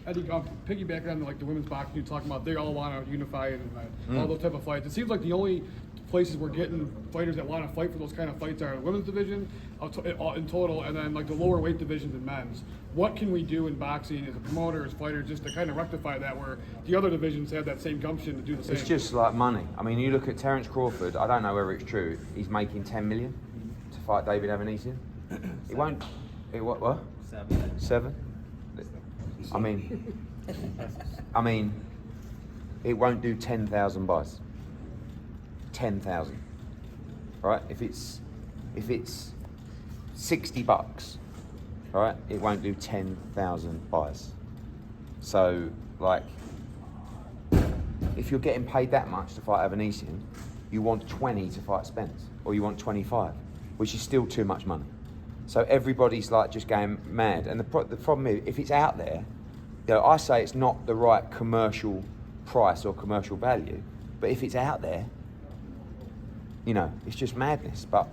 Eddie, piggyback on like the women's boxing, you're talking about they all want to unify and all those type of fights. It seems like the only places we're getting fighters that want to fight for those kind of fights are the women's division in total, and then like the lower weight divisions in men's. What can we do in boxing as a promoter, as fighters, just to kind of rectify that, where the other divisions have that same gumption to do the same? It's just like money. I mean, you look at Terence Crawford. I don't know whether it's true. He's making 10 million to fight David Avanesyan. He won't. What? 7. I mean, it won't do 10,000 buys. 10,000, right? If it's $60, right? It won't do 10,000 buys. So, like, if you're getting paid that much to fight Avanesyan, you want 20 to fight Spence, or you want 25, which is still too much money. So everybody's like just going mad. And the problem is, if it's out there, you know, I say it's not the right commercial price or commercial value, but if it's out there, you know, it's just madness. But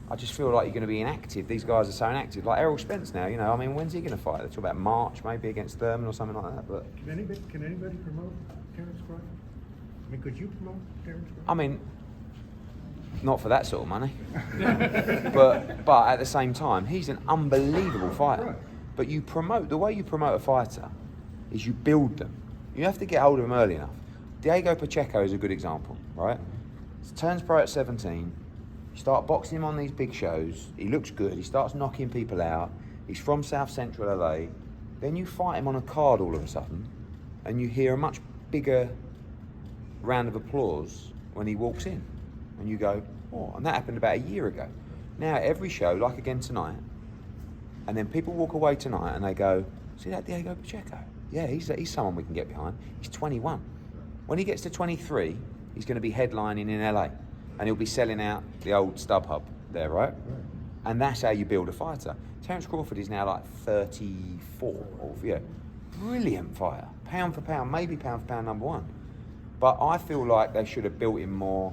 I just feel like you're going to be inactive. These guys are so inactive. Like Errol Spence now, you know, I mean, when's he going to fight? They talk about March, maybe against Thurman or something like that. But Can anybody promote Terence Crawford? I mean, could you promote Terence Crawford? I mean, not for that sort of money. but at the same time, he's an unbelievable fighter. Right. But the way you promote a fighter is you build them. You have to get hold of them early enough. Diego Pacheco is a good example, right? He turns pro at 17. You start boxing him on these big shows. He looks good. He starts knocking people out. He's from South Central LA. Then you fight him on a card all of a sudden, and you hear a much bigger round of applause when he walks in. And you go, oh, and that happened about a year ago. Now, every show, like again tonight, and then people walk away tonight and they go, see that Diego Pacheco? Yeah, he's someone we can get behind. He's 21. When he gets to 23, he's going to be headlining in LA, and he'll be selling out the old StubHub there, right? And that's how you build a fighter. Terence Crawford is now like 34, or yeah, brilliant fighter. Pound for pound, maybe pound for pound number one. But I feel like they should have built him more.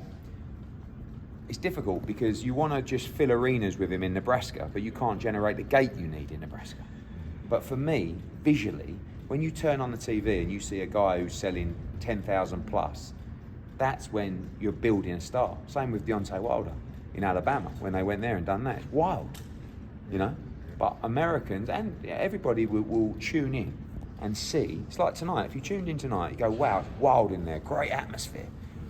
It's difficult because you want to just fill arenas with him in Nebraska, but you can't generate the gate you need in Nebraska. But for me, visually, when you turn on the TV and you see a guy who's selling 10,000 plus, that's when you're building a star. Same with Deontay Wilder in Alabama, when they went there and done that. It's wild, you know? But Americans and everybody will tune in and see. It's like tonight. If you tuned in tonight, you go, wow, it's wild in there, great atmosphere.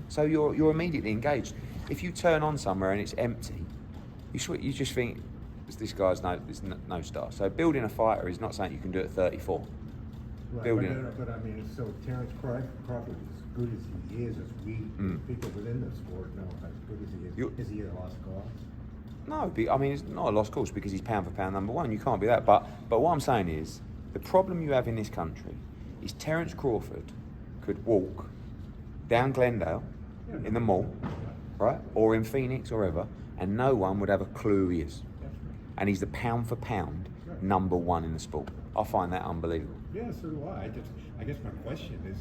So you're immediately engaged. If you turn on somewhere and it's empty, you just think, this guy's no star. So building a fighter is not something you can do at 34. Right, Building but I mean, so Terence Crawford is as good as he is, as we people within the sport know as good as he is. Is he a lost cause? No, I mean, it's not a lost cause because he's pound for pound number one. You can't be that. But what I'm saying is, the problem you have in this country is Terence Crawford could walk down Glendale in the mall, right, or in Phoenix or wherever, and no one would have a clue who he is. And he's the pound for pound number one in the sport. I find that unbelievable. Yeah, so do I. I guess my question is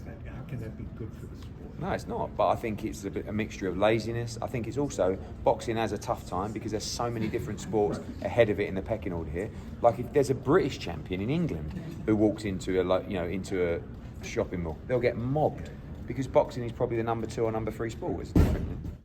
that how can that be good for the sport? No, it's not. But I think it's a mixture of laziness. I think it's also boxing has a tough time because there's so many different sports ahead of it in the pecking order here. Like if there's a British champion in England who walks into a shopping mall, they'll get mobbed because boxing is probably the number 2 or number 3 sport. It's different.